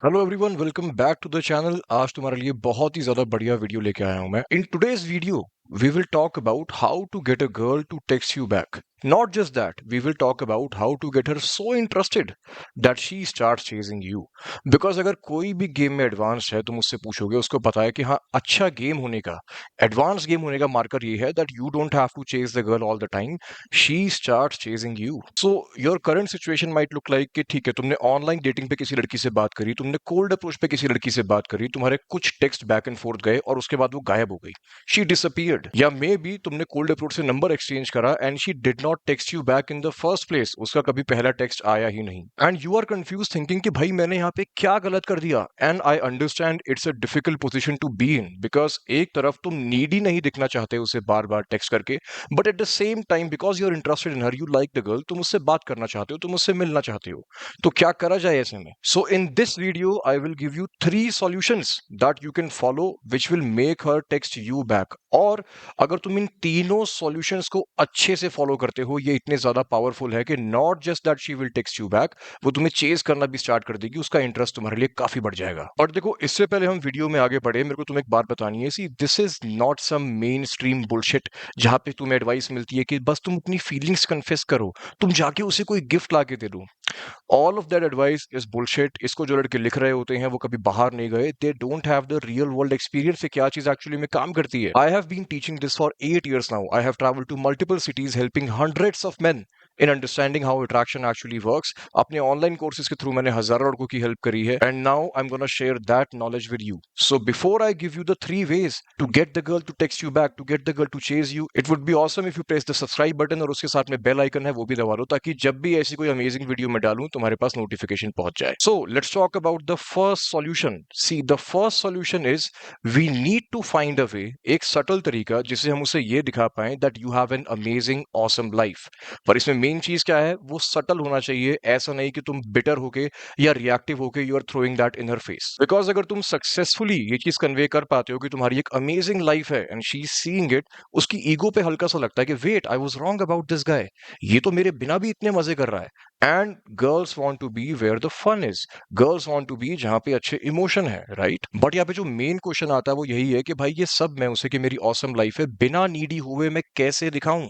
Hello everyone, welcome back to the channel. आज तुम्हारे लिए बहुत ही ज्यादा बढ़िया वीडियो लेके आया हूं मैं। In today's video we will talk about how to get a girl to text you back. Not just that, we will talk about how to get her so interested that she starts chasing you. Because अगर कोई भी game में advance है, तुम उससे पूछोगे, उसको पता है कि हाँ, अच्छा गेम होने का, एडवांस गेम होने का मार्कर ये है that you don't have to chase the girl all the time, she starts chasing you. So your current situation might look like कि ठीक है, तुमने ऑनलाइन डेटिंग पे किसी लड़की से बात करी, तुमने कोल्ड अप्रोच पे किसी लड़की से बात करी, तुम्हारे कुछ टेक्स्ट बैक एंड फोर्थ गए और उसके बाद वो गायब हो गई, शी डिसअपीयर्ड। या मे बी तुमने कोल्ड अप्रोच से नंबर एक्सचेंज करा and she did not text you back in the first place, उसका कभी पहला टेक्स्ट आया ही नहीं। And you are confuse thinking कि भाई मैंने यहाँ पे क्या गलत कर दिया। And I understand it's a difficult position to be in, because एक तरफ तुम नीडी नहीं दिखना चाहते उसे बार बार टेक्स्ट करके, but at the same time because you are interested in her, you like the girl, तुम उससे बात करना चाहते हो, तुम उससे मिलना चाहते हो। तो क्या करा जाए ऐसे में? So in this video I will give you 3 solutions that you can follow which will make her text you back. और अगर तुम इन तीनों सॉल्यूशंस को अच्छे से फॉलो करते हो, ये इतने ज्यादा पावरफुल है कि not just that she will text you back, वो तुम्हें चेज करना भी स्टार्ट कर देगी, उसका इंटरेस्ट तुम्हारे लिए काफी बढ़ जाएगा। और देखो, इससे पहले हम वीडियो में आगे बढ़े, मेरे को तुम्हें एक बात बतानी है। See, this is not some mainstream bullshit जहां पे तुम्हें एडवाइस मिलती है कि बस तुम अपनी फीलिंग्स कन्फेस करो, तुम जाके उसे कोई गिफ्ट ला के दे दो। All of that advice is bullshit. इसको जो लड़के लिख रहे होते हैं वो कभी बाहर नहीं गए, they don't have the real world experience से क्या चीज एक्चुअली में काम करती है। I have been teaching this for 8 years now. I have travelled to multiple cities helping hundreds of men in understanding how attraction actually works. अपने online courses के through मैंने हजारों लड़कों की हेल्प करी है, and now I am gonna share that knowledge with you. So before I give you the 3 ways to get the girl to text you back, to get the girl to chase you, it would be awesome if you press the subscribe button और उसके साथ में bell icon है वो भी दबा दो, ताकि जब भी ऐसी कोई अमेजिंग वीडियो मैं डालूं तुम्हारे पास नोटिफिकेशन पहुंच जाए। So let's talk about the first solution. See, the first solution is we need to find a way, एक सटल तरीका जिससे हम उसे ये दिखा पाए that you have an amazing awesome life. पर इसमें मेन चीज क्या है? वो सटल होना चाहिए। ऐसा नहीं कि तुम बिटर होके या रिएक्टिव होके you are throwing that in her face. Because अगर तुम सक्सेसफुली ये चीज कन्वे कर पाते हो कि तुम्हारी एक अमेजिंग लाइफ है and she is seeing it, उसकी ईगो पे हल्का सा लगता है कि wait, I was wrong about this guy, ये तो मेरे बिना भी इतने मजे कर रहा है। And girls want to be where the fun is, girls want to be जहां पे अच्छे इमोशन है, राइट? बट यहाँ पे जो मेन क्वेश्चन आता है वो यही है कि भाई ये सब मैं उसे कि मेरी ऑसम लाइफ है बिना नीडी हुए मैं कैसे दिखाऊं?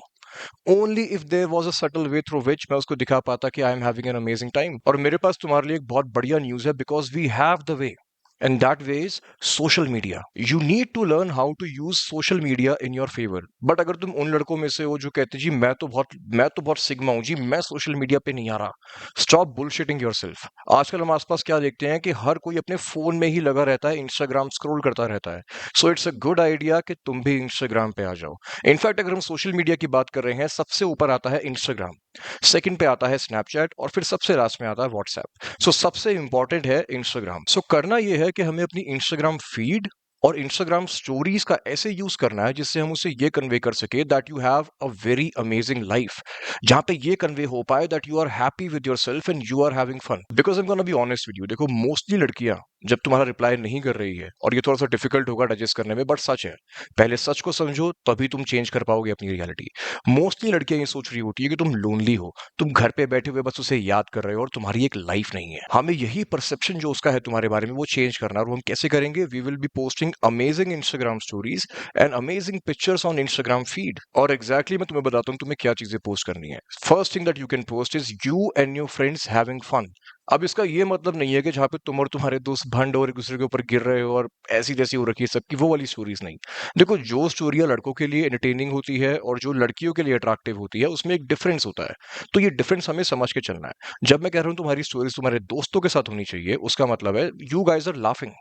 Only if there was a subtle way through which मैं उसको दिखा पाता कि I am having an amazing time. और मेरे पास तुम्हारे लिए एक बहुत बढ़िया न्यूज है, because we have the way, and that way is social media. You need to learn how to use social media in your favor. But अगर तुम उन लड़कों में से हो जो कहते जी मैं तो बहुत सिग्मा हूं जी, मैं सोशल मीडिया पे नहीं आ रहा, स्टॉप बुलशिटिंग योरसेल्फ। आजकल हम आसपास क्या देखते हैं कि हर कोई अपने फोन में ही लगा रहता है, इंस्टाग्राम स्क्रॉल करता रहता है। So it's a good idea कि तुम भी इंस्टाग्राम पे आ जाओ। इनफैक्ट अगर हम सोशल मीडिया की बात कर रहे हैं, सबसे ऊपर आता है इंस्टाग्राम, सेकंड पे आता है स्नैपचैट और फिर सबसे लास्ट में आता है व्हाट्सएप। सो सबसे इंपॉर्टेंट है इंस्टाग्राम। सो करना यह है कि हमें अपनी इंस्टाग्राम फीड और इंस्टाग्राम स्टोरीज का ऐसे यूज करना है जिससे हम उसे ये कन्वे कर सके that you have a very amazing life, जहां पे ये कन्वे हो पाए that you are happy with your self and you are having fun. Because I am gonna be honest with you, देखो मोस्टली लड़कियां जब तुम्हारा रिप्लाई नहीं कर रही है, और ये थोड़ा सा डिफिकल्ट होगा डाइजेस्ट करने में, बट सच है, पहले सच को समझो तभी तुम चेंज कर पाओगे अपनी रियलिटी। मोस्टली लड़कियां ये सोच रही होती है कि तुम लोनली हो, तुम घर पे बैठे हुए बस उसे याद कर रहे हो और तुम्हारी एक लाइफ नहीं है। हमें यही परसेप्शन जो उसका है तुम्हारे बारे में वो चेंज करना है। और वो हम कैसे करेंगे? We will be posting amazing Instagram stories and amazing pictures on Instagram feed. और एग्जैक्टली मैं तुम्हें बताता हूँ तुम्हें क्या चीजें पोस्ट करनी है। First thing that you can post is you and your friends having fun. अब इसका ये मतलब नहीं है कि जहां पे तुम और तुम्हारे दोस्त भंड और एक दूसरे के ऊपर गिर रहे हो और ऐसी जैसी हो रखी है सबकी, वो वाली स्टोरीज नहीं। देखो, जो स्टोरियां लड़कों के लिए एंटरटेनिंग होती है और जो लड़कियों के लिए अट्रैक्टिव होती है, उसमें एक डिफरेंस होता है। तो ये डिफरेंस हमें समझ के चलना है। जब मैं कह रहा हूं तुम्हारी स्टोरीज तुम्हारे दोस्तों के साथ होनी चाहिए, उसका मतलब है you guys are laughing,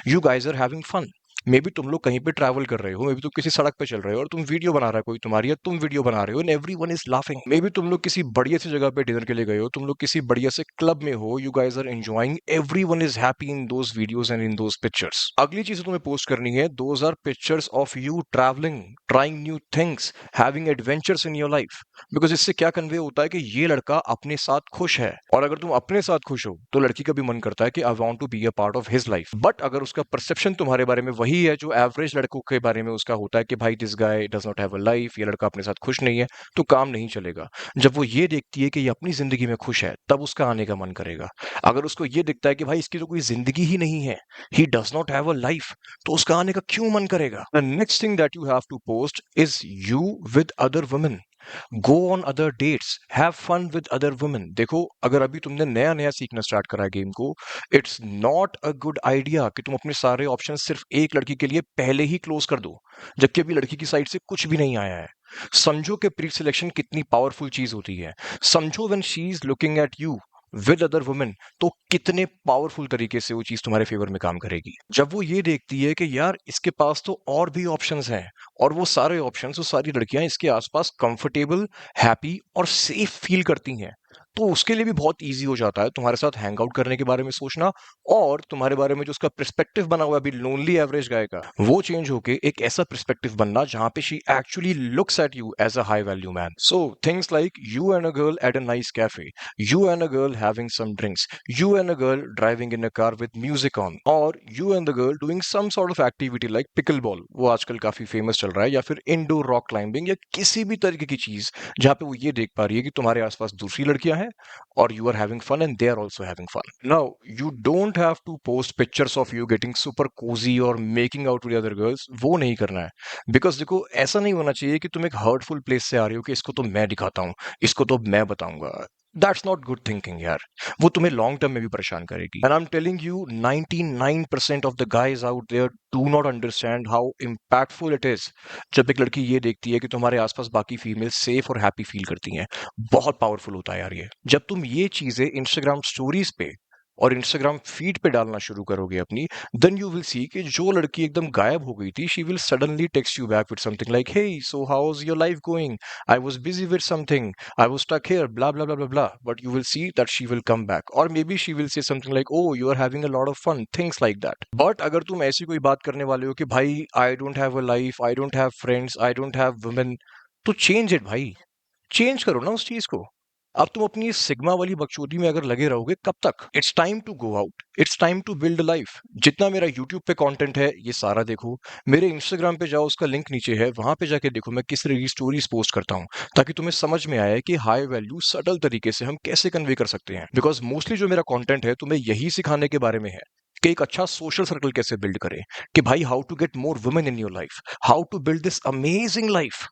you guys are having fun. Maybe तुम लोग कहीं पे ट्रैवल कर रहे हो, मे बी तुम किसी सड़क पे चल रहे हो और तुम वीडियो बना रहा है कोई तुम्हारी, या तुम वीडियो बना रहे हो and everyone is laughing. May be तुम लोग किसी बढ़िया सी जगह पे डिनर के लिए गए हो, तुम लोग किसी बढ़िया से क्लब में हो, you guys are enjoying, everyone is happy in those videos and in those pictures. अगली चीज तुम्हें पोस्ट करनी है, those are pictures of you travelling, trying new things, having adventures in your life. Because इससे क्या convey होता है कि ये लड़का अपने साथ खुश है, और अगर तुम अपने साथ खुश हो तो लड़की का भी मन करता है कि I want to be a part of his life. But अगर उसका परसेप्शन तुम्हारे बारे में वही यही है जो एवरेज लड़कों के बारे में उसका होता है कि भाई this guy does not have a life, ये लड़का अपने साथ खुश नहीं है, तो काम नहीं चलेगा। जब वो ये देखती है कि ये अपनी जिंदगी में खुश है, तब उसका आने का मन करेगा। अगर उसको ये दिखता है कि भाई इसकी तो कोई जिंदगी ही नहीं है, he does not have a life, तो उसका आने का क्यों मन करेगा? The next thing that you have to post is you with other women. Go on other dates, have fun with other women. देखो, अगर अभी तुमने नया नया सीखना स्टार्ट करा है गेम को, it's not a good idea कि तुम अपने सारे ऑप्शन सिर्फ एक लड़की के लिए पहले ही क्लोज कर दो, जबकि अभी लड़की की साइड से कुछ भी नहीं आया है। समझो कि प्री सिलेक्शन कितनी पावरफुल चीज होती है। समझो when she is looking at you with other women, तो कितने पावरफुल तरीके से वो चीज तुम्हारे फेवर में काम करेगी। जब वो ये देखती है कि यार इसके पास तो और भी ऑप्शंस हैं, और वो सारे ऑप्शंस, वो सारी लड़कियां इसके आसपास कंफर्टेबल, हैप्पी और सेफ फील करती हैं, तो उसके लिए भी बहुत इजी हो जाता है तुम्हारे साथ हैंग आउट करने के बारे में सोचना, और तुम्हारे बारे में जो उसका पर्सपेक्टिव बना हुआ है अभी लोनली एवरेज गाय का, वो चेंज होके एक ऐसा पर्सपेक्टिव बनना जहां पे she actually looks at you as a high value man. So things like you and a girl at a nice cafe, you and a girl having some drinks, you and a girl driving in a car with music on, or you and the girl doing some sort of activity like pickleball, वो आजकल काफी famous चल रहा है, या फिर indoor rock climbing, या किसी भी तरीके की चीज जहां पे वो ये देख पा रही है कि तुम्हारे आसपास दूसरी लड़कियां हैं और you are having fun and they are also having fun. Now, you don't have to post pictures of you getting super cozy or making out with other girls, वो नहीं करना है। बिकॉज देखो, ऐसा नहीं होना चाहिए कि तुम एक हर्टफुल प्लेस से आ रही हो कि इसको तो मैं दिखाता हूँ, इसको तो मैं बताऊंगा। दैट्स नॉट गुड थिंकिंग यार, वो तुम्हें लॉन्ग टर्म में भी परेशान करेगी। And I am telling you, 99% of the guys out there do not understand how impactful it is जब एक लड़की ये देखती है कि तुम्हारे आसपास बाकी फीमेल सेफ और हैप्पी फील करती हैं। बहुत पावरफुल होता है यार ये। जब तुम ये चीजें इंस्टाग्राम स्टोरीज पे और इंस्टाग्राम फीड पे डालना शुरू करोगे अपनी, देन यू विल सी कि जो लड़की एकदम गायब हो गई थी, she will suddenly text you back with something like, hey so how is your life going, I was busy with something, I was stuck here, blah blah blah blah blah. But you will see that she will come back, or maybe she will say something like, "Oh, you are having a lot of fun," things like that. But अगर तुम ऐसी कोई बात करने वाले हो कि भाई I don't have a life, I don't have friends, I don't have women, तो change it भाई, चेंज करो ना उस चीज को। अब तुम अपनी इस सिग्मा वाली बकचोदी में अगर लगे रहोगे कब तक? It's time to go out, it's time to build life. जितना मेरा यूट्यूब पे कंटेंट है ये सारा देखो, मेरे इंस्टाग्राम पे जाओ, उसका लिंक नीचे है, वहां पे जाके देखो मैं किस तरह की स्टोरीज पोस्ट करता हूँ, ताकि तुम्हें समझ में आए कि हाई वैल्यू सटल तरीके से हम कैसे कन्वे कर सकते हैं। बिकॉज मोस्टली जो मेरा कॉन्टेंट है तुम्हें यही सिखाने के बारे में है कि एक अच्छा सोशल सर्कल कैसे बिल्ड करें, कि भाई how to get more women in your life, how to build this amazing life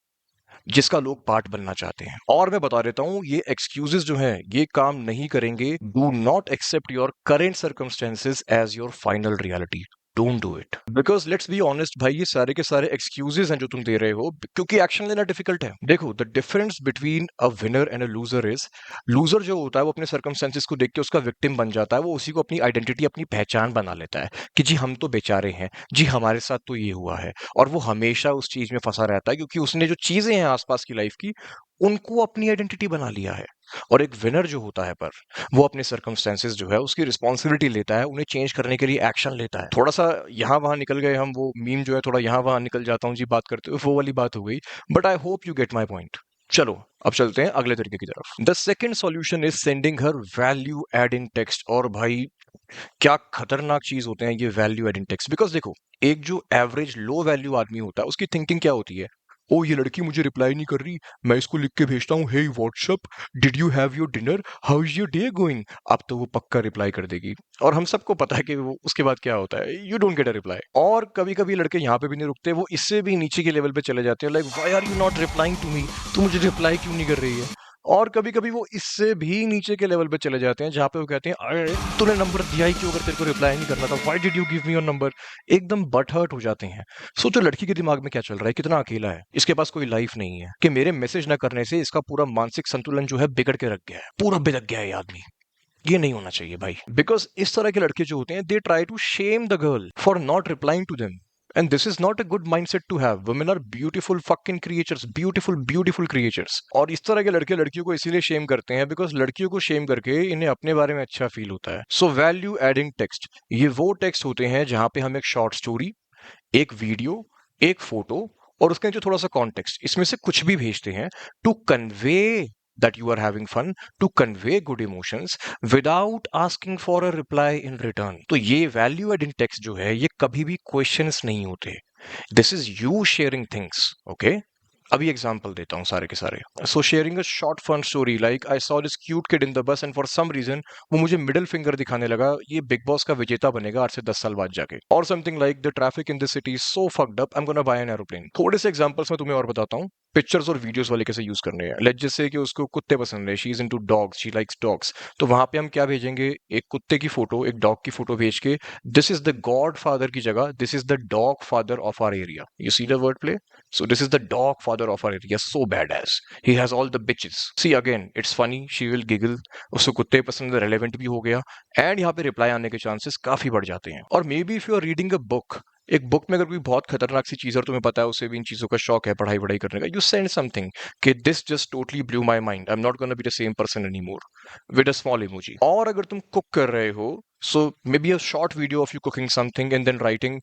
जिसका लोग पार्ट बनना चाहते हैं। और मैं बता देता हूं, ये एक्सक्यूजेस जो हैं ये काम नहीं करेंगे। Do not accept your current circumstances as your final reality. Don't do it, because let's be honest भाई, ये सारे के सारे एक्सक्यूजेस हैं जो तुम दे रहे हो क्योंकि एक्शन लेना डिफिकल्ट है। देखो, the difference between a winner and a loser is, loser जो होता है वो अपने सर्कमस्टेंसेस को देख के उसका विक्टिम बन जाता है, वो उसी को अपनी आइडेंटिटी, अपनी पहचान बना लेता है कि जी हम तो बेचारे हैं, जी हमारे साथ तो ये हुआ है, और वो हमेशा उस चीज में फंसा रहता है क्योंकि उसने जो चीजें हैं आसपास की लाइफ की, उनको अपनी आइडेंटिटी बना लिया है। और एक विनर जो होता है, पर वो अपने सर्कमस्टेंसेस जो है उसकी रिस्पॉन्सिबिलिटी लेता है, उन्हें चेंज करने के लिए एक्शन लेता है। थोड़ा सा यहाँ वहां निकल गए हम, वो मीम जो है थोड़ा यहाँ वहां निकल जाता हूँ जी बात करते हुए, वो वाली बात हो गई, but I hope you get my point. चलो अब चलते हैं अगले तरीके की तरफ। The second solution is sending her value adding text. और भाई क्या खतरनाक चीज होते हैं ये वैल्यू एडिंग टेक्स्ट। बिकॉज देखो, एक जो एवरेज लो वैल्यू आदमी होता है उसकी थिंकिंग क्या होती है, ओ ये लड़की मुझे रिप्लाई नहीं कर रही, मैं इसको लिख के भेजता हूँ, hey what's up, did you have your dinner, how is your day going, अब तो वो पक्का रिप्लाई कर देगी। और हम सबको पता है कि वो उसके बाद क्या होता है, you don't get a reply. और कभी कभी लड़के यहाँ पे भी नहीं रुकते, वो इससे भी नीचे के लेवल पे चले जाते हैं, like why are you not replying to me, तू मुझे रिप्लाई क्यों नहीं कर रही है। और कभी कभी वो इससे भी नीचे के लेवल पे चले जाते हैं जहां पे वो कहते हैं, अरे तूने नंबर दिया ही क्यों अगर तेरे को रिप्लाई नहीं करना था, why did you give me your number. एकदम बट हर्ट हो जाते हैं। सोचो लड़की के दिमाग में क्या चल रहा है, कितना अकेला है, इसके पास कोई लाइफ नहीं है, कि मेरे मैसेज ना करने से इसका पूरा मानसिक संतुलन जो है बिगड़ के रख गया है, पूरा बिगड़ गया है ये आदमी। ये नहीं होना चाहिए भाई, बिकॉज इस तरह के लड़के जो होते हैं they try to shame the girl for not replying to them, and this is not a good mindset to have. Women are beautiful fucking creatures, beautiful beautiful creatures. और इस तरह के लड़के लड़कियों को इसीलिए शेम करते हैं बिकॉज लड़कियों को शेम करके इन्हें अपने बारे में अच्छा फील होता है। सो वैल्यू एडिंग टेक्स्ट, ये वो टेक्स्ट होते हैं जहां पे हम एक शॉर्ट स्टोरी, एक वीडियो, एक फोटो और उसके नीचे थोड़ा सा कॉन्टेक्स्ट, इसमें से कुछ भी भेजते हैं to convey that you are having fun to convey good emotions without asking for a reply in return. तो ये value add in text जो है ये कभी भी questions नहीं होते. This is you sharing things, okay? अभी एग्जांपल देता हूँ सारे के सारे. So sharing a short fun story like I saw this cute kid in the bus and for some reason वो मुझे मिडिल फिंगर दिखाने लगा. ये बिग बॉस का विजेता बनेगा 8 से 10 साल बाद जाके. और something like the traffic in this city is so fucked up I am gonna buy an aeroplane. थोड़े से एग्जांपल्स मैं तुम्हें और बताता हूँ. पिक्चर्स और वीडियोस वाले कैसे यूज करने हैं. लेट्स जस्ट से कि उसको कुत्ते पसंद है. She is into dogs, she likes dogs. तो वहां पे हम क्या भेजेंगे, एक कुत्ते की फोटो, एक डॉग की फोटो भेज के this is the godfather की जगह this is the dog father of our area. You see the word play. So this is the dog father of our area. So badass. He has all the bitches. See again, it's funny. She will giggle. उसको कुत्ते पसंद है, relevant भी हो गया. And यहाँ पे reply आने के chances काफी बढ़ जाते हैं. और maybe if you are reading a book, एक बुक में अगर कोई बहुत खतरनाक सी चीज है और तुम्हें पता है उसे भी इन चीजों का शौक है, पढ़ाई वढ़ाई करने का, यू सेंड समथिंग कि this just totally blew my mind, I am not gonna be the same person any more, with a small emoji. और अगर तुम कुक कर रहे हो, so maybe a short video of you cooking something and then writing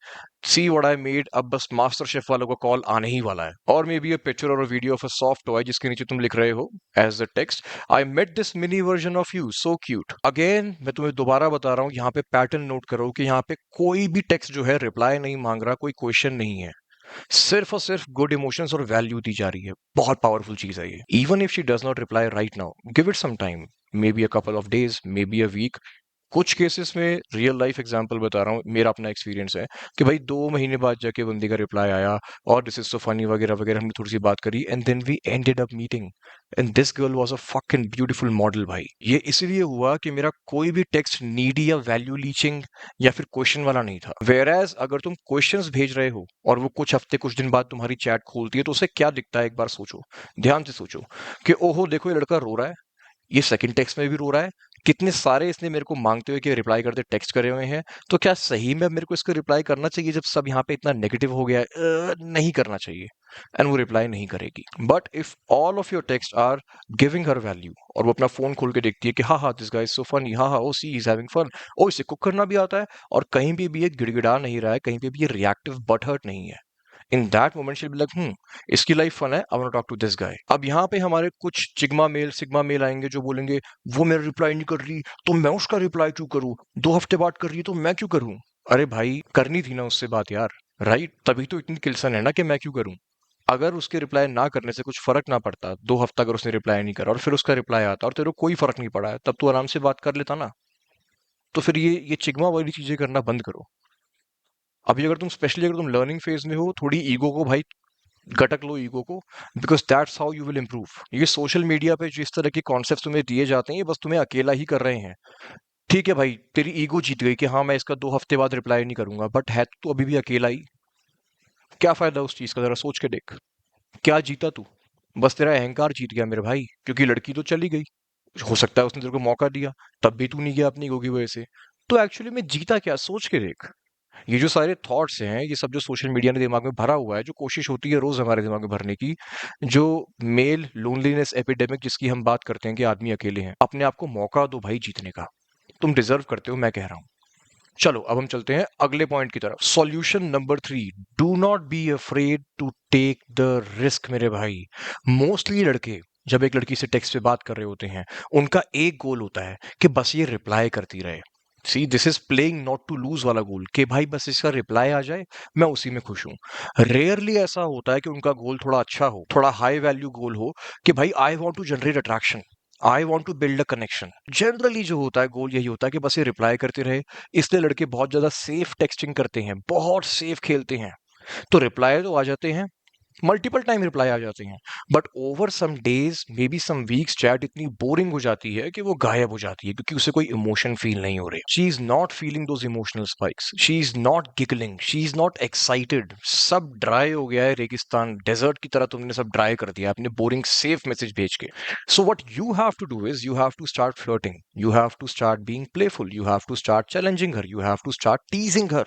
see what I made. अब बस master chef वालों का कॉल आने ही वाला है. और मे बी अ पिक्चर और a video of a soft toy जिसके नीचे तुम लिख रहे हो as the text, I met this mini version of you so cute. Again मैं तुम्हें दोबारा बता रहा हूँ, यहाँ पे पैटर्न नोट करो कि यहाँ पे कोई भी टेक्स्ट जो है रिप्लाई नहीं मांग रहा, कोई क्वेश्चन नहीं है, सिर्फ और सिर्फ गुड इमोशंस और वैल्यू दी जा रही है. बहुत पावरफुल चीज है ये. Even if she does not reply right now, give it some time, maybe a couple of days, maybe a week. कुछ केसेस में रियल लाइफ एग्जांपल बता रहा हूँ, मेरा अपना एक्सपीरियंस है कि भाई 2 महीने बाद जाके बंदी का रिप्लाई आया और दिस इज सो फनी वगैरह वगैरह, हमने थोड़ी सी बात करी and then we ended up meeting and this girl was a fucking beautiful model. भाई ये इसलिए हुआ कि मेरा कोई भी टेक्स्ट नीडी या वैल्यू लीचिंग या फिर क्वेश्चन वाला नहीं था. वेयरएज अगर तुम क्वेश्चंस भेज रहे हो और वो कुछ हफ्ते कुछ दिन बाद तुम्हारी चैट खोलती है तो उसे क्या दिखता है, एक बार सोचो, ध्यान से सोचो कि ओहो देखो ये लड़का रो रहा है, ये सेकंड टेक्स्ट में भी रो रहा है, कितने सारे इसने मेरे को मांगते हुए कि रिप्लाई करते टेक्स्ट करे हुए हैं, तो क्या सही में मेरे को इसको रिप्लाई करना चाहिए जब सब यहाँ पे इतना नेगेटिव हो गया है? नहीं करना चाहिए. एंड वो रिप्लाई नहीं करेगी. But if all of your text are giving her value और वो अपना फोन खोल के देखती है कि हाँ हाँ दिस गाइस सो फनी, हाँ हाँ ओ सी इज हैविंग फन, ओ इसे कुक करना भी आता है, और कहीं पे भी ये गिड़गिड़ा नहीं रहा है, कहीं पे भी ये रिएक्टिव बट हर्ट नहीं है, in that moment she will be like इसकी लाइफ फन है, I want to talk to this guy. अब यहाँ पे हमारे कुछ सिग्मा मेल आएंगे जो बोलेंगे वो मेरा रिप्लाई नहीं कर रही तो मैं उसका रिप्लाई क्यों करूं, 2 हफ्ते बाद कर रही है तो मैं क्यों करूं. अरे भाई करनी थी ना उससे बात यार, राइट? तभी तो इतनी किल्सन है ना कि मैं क्यों करूं. अगर उसके रिप्लाई ना करने से कुछ फर्क ना पड़ता, 2 हफ्ता अगर उसने रिप्लाई नहीं करा और फिर उसका रिप्लाई आता और तेरे को कोई फर्क नहीं पड़ा है, तब तू आराम से बात कर लेता ना. तो फिर ये चिग्मा वाली चीजें करना बंद करो. अभी अगर तुम स्पेशली अगर तुम लर्निंग फेज में हो, थोड़ी ईगो को भाई गटक लो, ईगो को, because that's how you will improve. ये सोशल मीडिया पे जिस तरह के कॉन्सेप्ट तुम्हें दिए जाते हैं ये बस तुम्हें अकेला ही कर रहे हैं. ठीक है भाई, तेरी ईगो जीत गई कि हाँ मैं इसका 2 हफ्ते बाद रिप्लाई नहीं करूंगा, बट है तो अभी भी अकेला ही. क्या फायदा उस चीज का, जरा सोच के देख. क्या जीता तू? बस तेरा अहंकार जीत गया मेरे भाई, क्योंकि लड़की तो चली गई, हो सकता है उसने तेरे को मौका दिया, तब भी तू नहीं गया अपनी ईगो की वजह से. तो एक्चुअली में जीता क्या, सोच के देख. ये जो सारे थॉट्स हैं, ये सब जो सोशल मीडिया ने दिमाग में भरा हुआ है, जो कोशिश होती है रोज हमारे दिमाग में भरने की, जो मेल लोनलीनेस एपिडेमिक जिसकी हम बात करते हैं कि आदमी अकेले हैं, अपने आप को मौका दो भाई जीतने का. तुम डिजर्व करते हो, मैं कह रहा हूं. चलो अब हम चलते हैं अगले पॉइंट की तरफ. Solution number 3, do not be afraid to take the risk. मेरे भाई मोस्टली लड़के जब एक लड़की से टेक्स्ट पे बात कर रहे होते हैं, उनका एक गोल होता है कि बस ये रिप्लाई करती रहे. See this is playing not to lose वाला गोल, कि भाई बस इसका रिप्लाई आ जाए, मैं उसी में खुश हूं. रेयरली ऐसा होता है कि उनका गोल थोड़ा अच्छा हो, थोड़ा हाई वैल्यू गोल हो, कि भाई I want to generate attraction, I want to build a connection. Generally जो होता है गोल यही होता है कि बस ये रिप्लाई करते रहे. इसलिए लड़के बहुत ज्यादा सेफ टेक्सटिंग करते हैं, बहुत सेफ खेलते हैं. तो रिप्लाई तो आ जाते हैं, मल्टीपल टाइम रिप्लाई आ जाते हैं, but over some days maybe some weeks chat इतनी बोरिंग हो जाती है कि वो गायब हो जाती है, क्योंकि उसे कोई इमोशन फील नहीं हो रही. She is not feeling those emotional spikes, she is not giggling, she is not excited. सब ड्राई हो गया है, रेगिस्तान डेजर्ट की तरह तुमने सब ड्राई कर दिया अपने बोरिंग सेफ मैसेज भेज के. So what you have to do is you have to start flirting, you have to start being playful, you have to start challenging her, you have to start teasing her.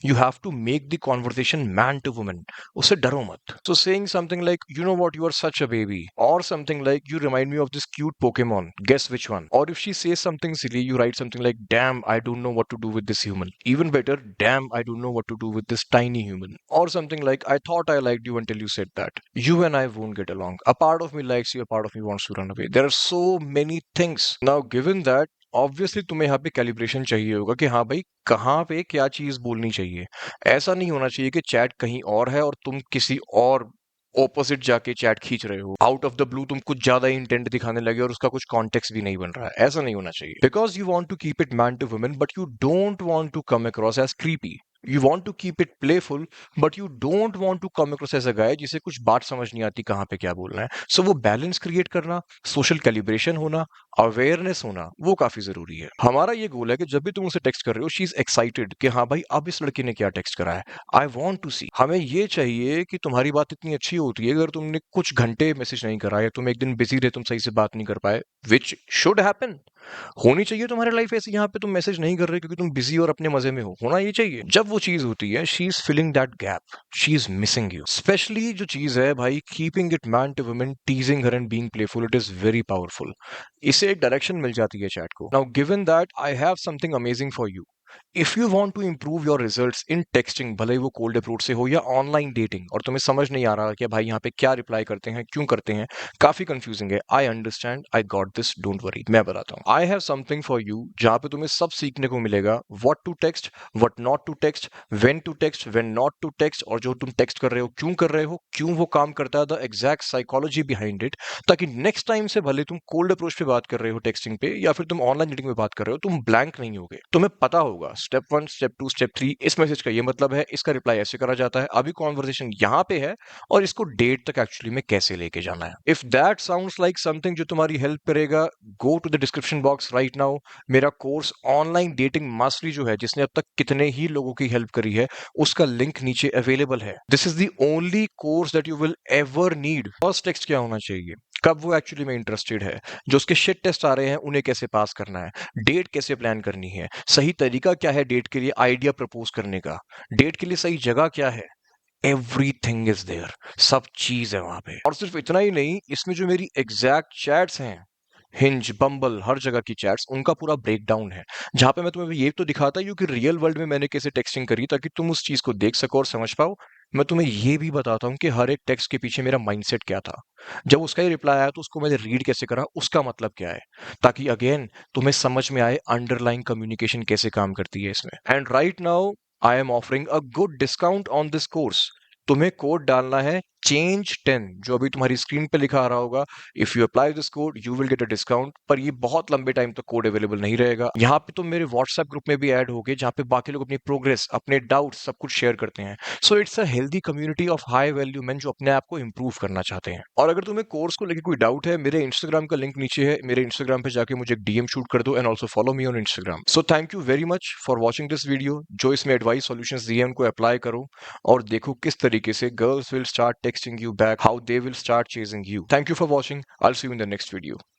You have to make the conversation man to woman. उससे डरो मत. So saying something like, you know what, you are such a baby, or something like, you remind me of this cute Pokemon, guess which one. Or if she says something silly, you write something like, damn, I don't know what to do with this human. Even better, damn, I don't know what to do with this tiny human. Or something like, I thought I liked you until you said that. You and I won't get along. A part of me likes you, a part of me wants to run away. There are so many things. Now given that, obviously तुम्हें यहाँ पे calibration चाहिए होगा कि हाँ भाई, कहाँ पे क्या चीज बोलनी चाहिए. ऐसा नहीं होना चाहिए कि चैट कहीं और है और तुम किसी और ऑपोजिट जाके चैट खींच रहे हो. आउट ऑफ द ब्लू तुम कुछ ज्यादा इंटेंट दिखाने लगे और उसका कुछ कॉन्टेक्स्ट भी नहीं बन रहा है. ऐसा नहीं होना चाहिए. Because you want to keep it man to women, but you don't want to come across as creepy. You want to keep it playful, but you don't want to come across as a guy जिसे कुछ बात समझ नहीं आती कहाँ पे क्या बोलना है. सो वो बैलेंस क्रिएट करना, सोशल कैलिब्रेशन होना, अवेयरनेस होना, वो काफी जरूरी है. हमारा ये गोल है कि जब भी तुम उसे टेक्स्ट कर रहे हो, शी इज एक्साइटेड कि हाँ भाई, अब इस लड़के ने क्या टेक्स्ट करा है. आई वॉन्ट टू सी. हमें ये चाहिए कि तुम्हारी बात इतनी अच्छी होती है अगर तुमने कुछ घंटे मैसेज नहीं करा या तुम एक दिन बिजी रहे, तुम सही से बात नहीं कर पाए, विच शुड हैपन. होनी चाहिए तुम्हारी लाइफ ऐसी यहाँ पे तुम मैसेज नहीं कर रहे क्योंकि तुम बिजी और अपने मजे में हो. होना ये चाहिए. जब वो चीज होती है, she is filling that gap, she is missing you. Especially जो चीज है भाई, keeping it man to women, teasing her and being playful, it is very powerful. इससे एक डायरेक्शन मिल जाती है चैट को. Now given that, I have something amazing for you. If you want to improve your results in texting, भले ही वो cold approach से हो या ऑनलाइन डेटिंग, और तुम्हें समझ नहीं आ रहा कि भाई यहाँ पे क्या रिप्लाई करते हैं, क्यों करते हैं, काफी कंफ्यूजिंग है, I understand, I got this, don't worry. मैं बताता हूँ. I have something for you जहाँ पे तुम्हें सब सीखने को मिलेगा. What to text, what not to text, when to text, when not to text, और जो तुम टेक्स्ट कर रहे हो क्यों कर रहे हो, क्यों वो काम करता है, the exact psychology behind it. ताकि नेक्स्ट टाइम से भले तुम कोल्ड अप्रोच पे बात कर रहे हो टेक्सटिंग पे, या फिर तुम ऑनलाइन डेटिंग पे बात कर रहे हो, तुम ब्लैंक नहीं होगे. तुम्हें पता होगा स्टेप 1, स्टेप 2, स्टेप 3, इस मैसेज का ये मतलब है, इसका रिप्लाई ऐसे करा जाता है, अभी कॉन्वर्सेशन यहाँ पे है, और इसको डेट तक एक्चुअली में कैसे लेके जाना है. If that sounds like something जो तुम्हारी हेल्प करेगा, go to the description box right now. मेरा कोर्स ऑनलाइन डेटिंग मास्टरी जो है, जिसने अब तक कितने ही लोगों की हेल्प करी है, उसका लिंक नीचे अवेलेबल है. This is the only course that you will ever need. First text क्या होना चाहिए, कब वो एक्चुअली में इंटरेस्टेड है, जो उसके शिट टेस्ट आ रहे हैं उन्हें कैसे पास करना है, डेट कैसे प्लान करनी है, सही तरीका क्या है डेट के लिए आइडिया प्रपोज करने का, डेट के लिए सही जगह क्या है, एवरीथिंग इज देयर. सब चीज है वहां पे. और सिर्फ इतना ही नहीं, इसमें जो मेरी एग्जैक्ट चैट्स हैं, हिंज, बम्बल, हर जगह की चैट्स, उनका पूरा ब्रेकडाउन है, जहां पे मैं तुम्हें ये तो दिखाता हूँ कि रियल वर्ल्ड में मैंने कैसे टेक्सटिंग करी, ताकि तुम उस चीज को देख सको और समझ पाओ. मैं तुम्हें ये भी बताता हूँ कि हर एक टेक्स्ट के पीछे मेरा माइंडसेट क्या था, जब उसका ही रिप्लाई आया तो उसको मैंने रीड कैसे करा, उसका मतलब क्या है, ताकि अगेन तुम्हें समझ में आए अंडरलाइन कम्युनिकेशन कैसे काम करती है इसमें. And right now I am offering a good discount on this course. तुम्हें कोड डालना है change10, जो अभी तुम्हारी स्क्रीन पे लिखा आ रहा होगा. If you apply this code you will get a discount. पर ये बहुत लंबे टाइम तक कोड अवेलेबल नहीं रहेगा. यहाँ पे तुम मेरे व्हाट्सएप ग्रुप में भी ऐड होगे, जहाँ पे बाकी लोग अपनी प्रोग्रेस, अपने डाउट्स, सब कुछ शेयर करते हैं. So it's a healthy community of high value man जो अपने आप को इंप्रूव करना चाहते हैं. और अगर तुम्हें कोर्स को लेकर कोई डाउट है, मेरे इंस्टाग्राम का लिंक नीचे है. मेरे इंस्टाग्राम पे जाके मुझे एक डीएम शूट कर दो, and also follow me on Instagram. So thank you very much for watching this video. जो इसमें एडवाइस सॉल्यूशंस दिए हैं उनको अप्लाई करो, और देखो किस तरीके से girls will start texting you back, how they will start chasing you. Thank you for watching. I'll see you in the next video.